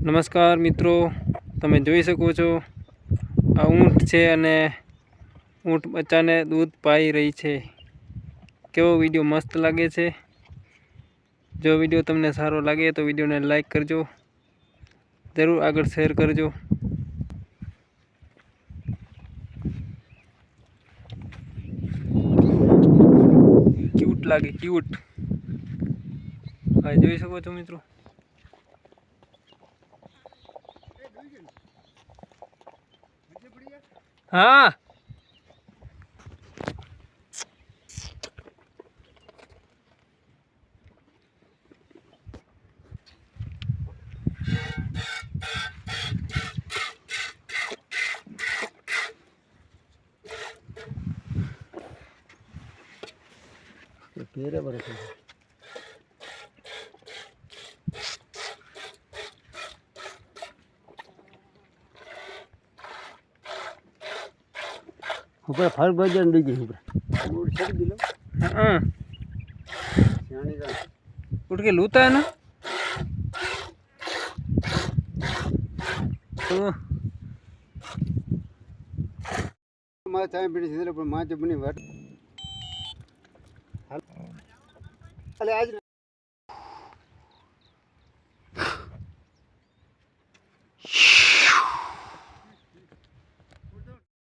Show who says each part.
Speaker 1: નમસ્કાર મિત્રો, તમે જોઈ શકો છો આ ઊંટ છે અને ઊંટ બચ્ચાને દૂધ પાઈ રહી છે। કેવો વિડીયો મસ્ત લાગે છે। જો વિડીયો તમને સારો લાગે તો વિડીયોને લાઈક કરજો, જરૂર આગળ શેર કરજો। ક્યુટ લાગે, ક્યુટ। હા, જોઈ શકો છો મિત્રો। हाँ
Speaker 2: तेरे बरस ऊपर फल बजन दीजिए ऊपर मूड छड़ दिलो।
Speaker 1: हाँ
Speaker 2: सियाणी का
Speaker 1: उठ के लूता है ना तो
Speaker 2: मां चाय पीड़ी सीधे पर मां जब नहीं वट अरे आज